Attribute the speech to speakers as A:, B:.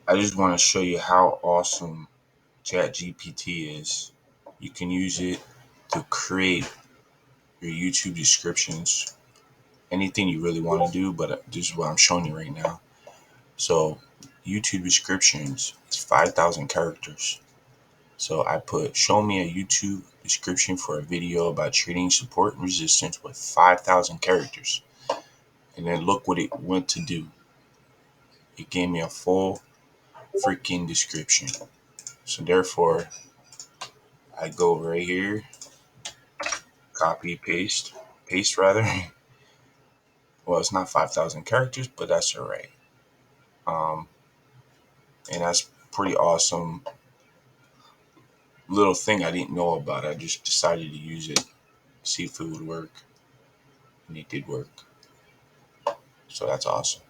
A: I just want to show you how awesome ChatGPT is. You can use it to create your YouTube descriptions, anything you really want to do, but this is what I'm showing you right now. So, YouTube descriptions is 5,000 characters. So I put, show me a YouTube description for a video about treating support and resistance with 5,000 characters. And then look what it went to do. It gave me a full freaking description. So therefore, I go right here, copy, paste rather. Well, it's not 5,000 characters, but that's all right. Um, and that's pretty awesome little thing I didn't know about. I just decided to use it, see if it would work, and it did work. So that's awesome.